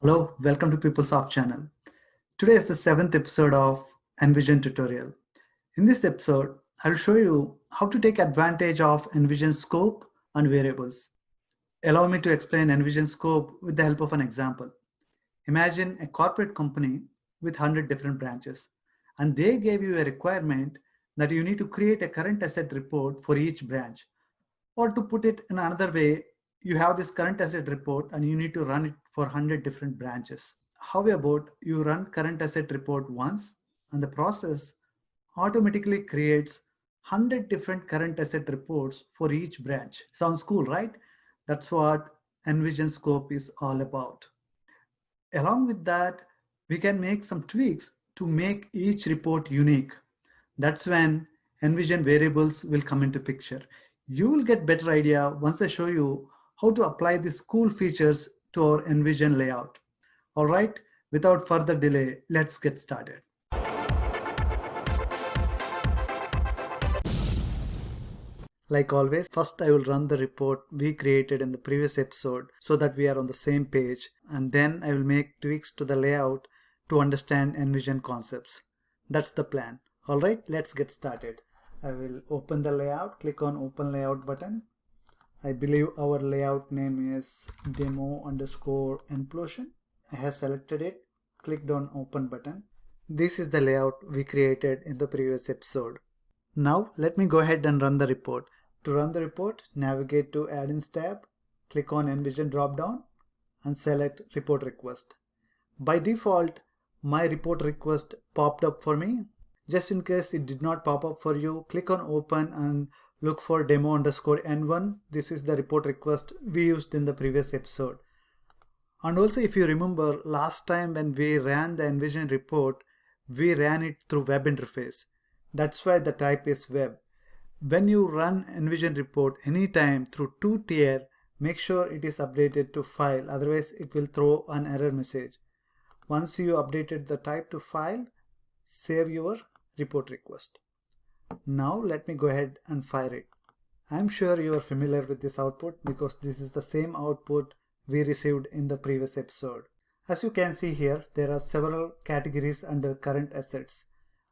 Hello, welcome to PeopleSoft channel. Today is the 7th episode of Envision tutorial. In this episode, I'll show you how to take advantage of Envision scope and variables. Allow me to explain Envision scope with the help of an example. Imagine a corporate company with 100 different branches, and they gave you a requirement that you need to create a current asset report for each branch. Or to put it in another way, you have this current asset report and you need to run it for 100 different branches. How about you run current asset report once and the process automatically creates 100 different current asset reports for each branch. Sounds cool, right? That's what Envision Scope is all about. Along with that, we can make some tweaks to make each report unique. That's when Envision variables will come into picture. You will get better idea once I show you how to apply these cool features to our Envision layout. All right, without further delay, let's get started. Like always, first I will run the report we created in the previous episode so that we are on the same page, and then I will make tweaks to the layout to understand Envision concepts. That's the plan. Alright, let's get started. I will open the layout, click on open layout button. I believe our layout name is demo underscore implosion. I have selected it, clicked on open button. This is the layout we created in the previous episode. Now let me go ahead and run the report. To run the report, navigate to Add-ins tab, click on Envision dropdown and select Report Request. By default, my report request popped up for me. Just in case it did not pop up for you, click on Open and look for demo underscore N1. This is the report request we used in the previous episode. And also, if you remember, last time when we ran the Envision report, we ran it through web interface. That's why the type is web. When you run Envision report anytime through 2-tier, make sure it is updated to file, otherwise it will throw an error message. Once you updated the type to file, save your report request. Now let me go ahead and fire it. I'm sure you are familiar with this output because this is the same output we received in the previous episode. As you can see here, there are several categories under current assets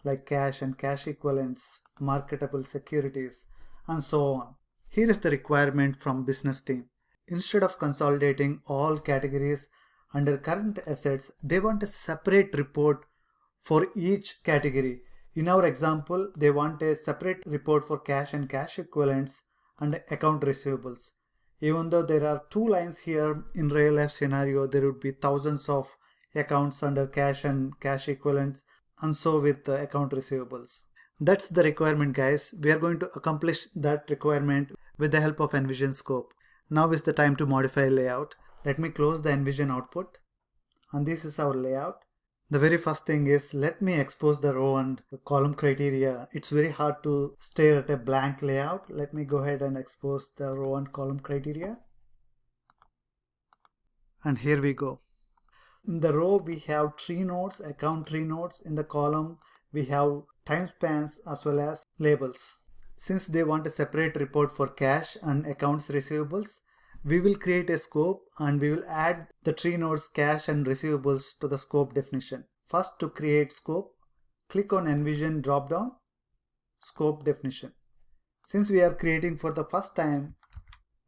like cash and cash equivalents, marketable securities, and so on. Here is the requirement from business team. Instead of consolidating all categories under current assets, they want a separate report for each category. In our example, they want a separate report for cash and cash equivalents and account receivables. Even though there are two lines here, in real life scenario, there would be thousands of accounts under cash and cash equivalents, and so with the account receivables. That's the requirement, guys. We are going to accomplish that requirement with the help of Envision Scope. Now is the time to modify layout. Let me close the Envision output, and this is our layout. The very first thing is, let me expose the row and column criteria. It's very hard to stare at a blank layout. Let me go ahead and expose the row and column criteria. And here we go. In the row, we have tree nodes, account tree nodes. In the column, we have time spans as well as labels. Since they want a separate report for cash and accounts receivables, we will create a scope and we will add the tree nodes cash and receivables to the scope definition. First, to create scope, click on Envision dropdown, scope definition. Since we are creating for the first time,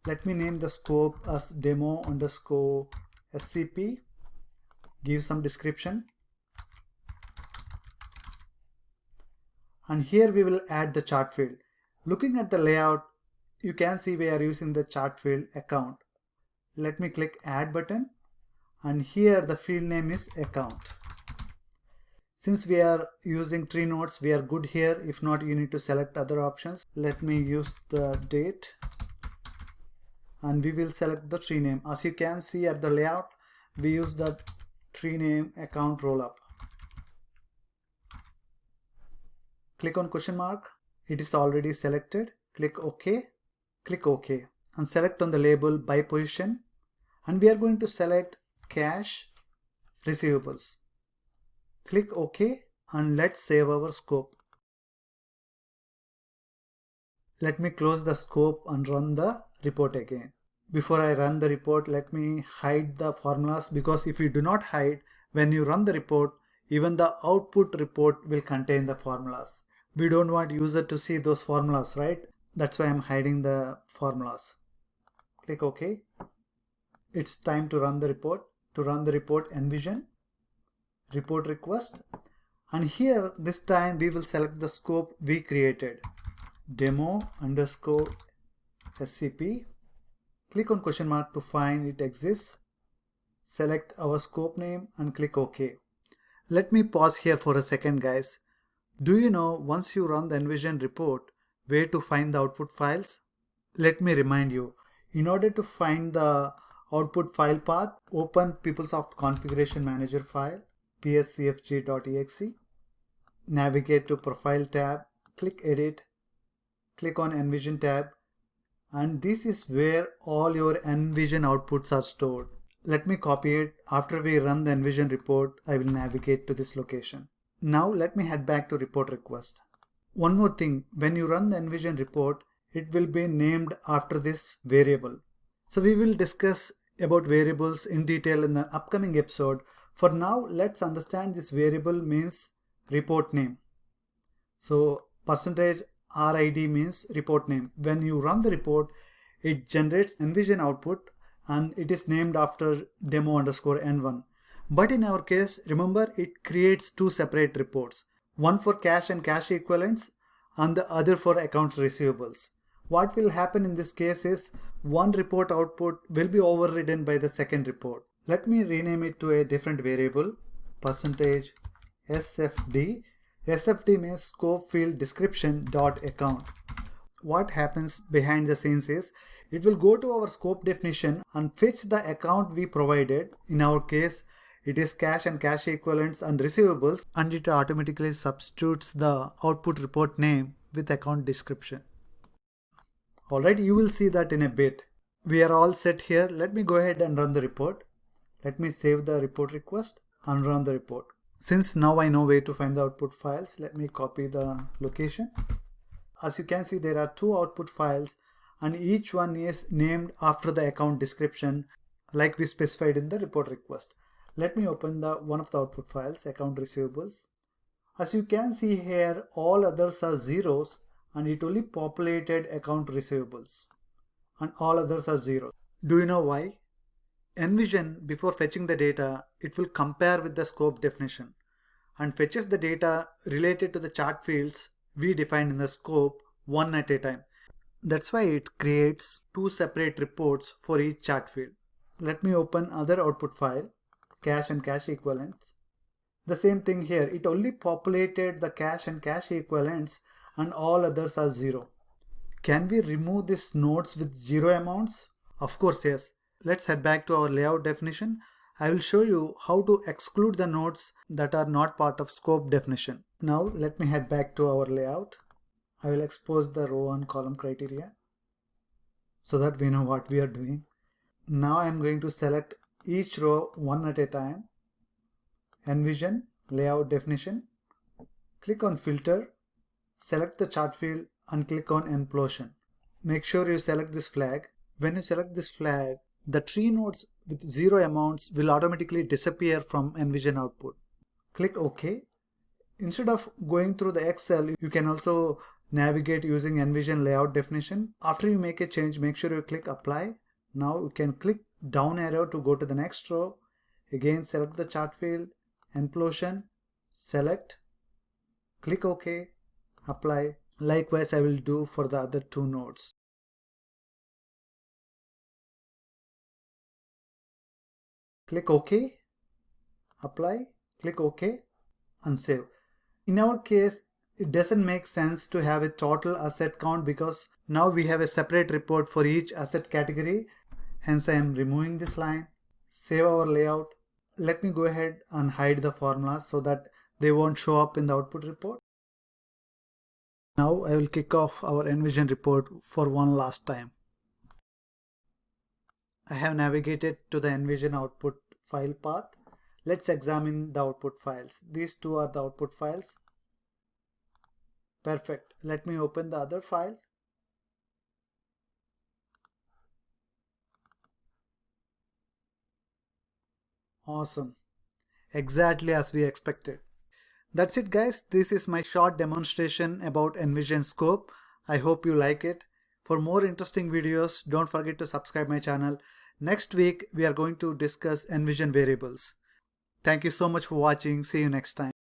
let me name the scope as demo underscore SCP. Give some description, and here we will add the chart field. Looking at the layout, you can see we are using the chart field account. Let me click add button, and here the field name is account. Since we are using tree nodes, we are good here. If not, you need to select other options. Let me use the date, and we will select the tree name. As you can see at the layout, we use the tree name account rollup. Click on question mark. It is already selected. Click OK. Click OK and select on the label by position, and we are going to select cash receivables. Click OK and let's save our scope. Let me close the scope and run the report again. Before I run the report, let me hide the formulas, because if you do not hide, when you run the report, even the output report will contain the formulas. We don't want user to see those formulas, right? That's why I'm hiding the formulas. Click OK. It's time to run the report. To run the report, envision, report request, and here this time we will select the scope we created, demo underscore SCP. Click on question mark to find it exists. Select our scope name and click OK. Let me pause here for a second, guys. Do you know once you run the Envision report where to find the output files? Let me remind you. In order to find the output file path, open PeopleSoft Configuration Manager file, pscfg.exe. Navigate to Profile tab, click Edit, click on Envision tab, and this is where all your Envision outputs are stored. Let me copy it. After we run the Envision report, I will navigate to this location. Now let me head back to report request. One more thing, when you run the Envision report, it will be named after this variable. So we will discuss about variables in detail in the upcoming episode. For now, let's understand this variable means report name. So %RID means report name. When you run the report, it generates Envision output and it is named after demo underscore N1. But in our case, remember, it creates two separate reports, one for cash and cash equivalents and the other for accounts receivables. What will happen in this case is one report output will be overridden by the second report. Let me rename it to a different variable, %SFD. SFD means scope field description dot account. What happens behind the scenes is it will go to our scope definition and fetch the account we provided. In our case, it is cash and cash equivalents and receivables, and it automatically substitutes the output report name with account description. Alright, you will see that in a bit. We are all set here. Let me go ahead and run the report. Let me save the report request and run the report. Since now I know where to find the output files, let me copy the location. As you can see, there are two output files and each one is named after the account description like we specified in the report request. Let me open one of the output files, account receivables. As you can see here, all others are zeros and it only populated account receivables and all others are zeros. Do you know why? Envision, before fetching the data, it will compare with the scope definition and fetches the data related to the chart fields we defined in the scope one at a time. That's why it creates two separate reports for each chart field. Let me open other output file, cash and cash equivalents. The same thing here, it only populated the cash and cash equivalents and all others are zero. Can we remove these nodes with zero amounts? Of course, yes. Let's head back to our layout definition. I will show you how to exclude the nodes that are not part of scope definition. Now let me head back to our layout. I will expose the row and column criteria so that we know what we are doing. Now I am going to select each row one at a time. Envision, layout definition. Click on filter, select the chart field and click on implosion. Make sure you select this flag. When you select this flag, the tree nodes with zero amounts will automatically disappear from Envision output. Click OK. Instead of going through the Excel, you can also navigate using Envision layout definition. After you make a change, make sure you click apply. Now you can click down arrow to go to the next row. Again, select the chart field, implosion, select, click OK, apply. Likewise, I will do for the other two nodes. Click OK, apply, click OK and save. In our case, it doesn't make sense to have a total asset count because now we have a separate report for each asset category. Hence, I am removing this line. Save our layout. Let me go ahead and hide the formulas so that they won't show up in the output report. Now I will kick off our Envision report for one last time. I have navigated to the Envision output file path. Let's examine the output files. These two are the output files. Perfect. Let me open the other file. Awesome. Exactly as we expected. That's it guys. This is my short demonstration about Envision Scope. I hope you like it. For more interesting videos, don't forget to subscribe my channel. Next week, we are going to discuss Envision variables. Thank you so much for watching. See you next time.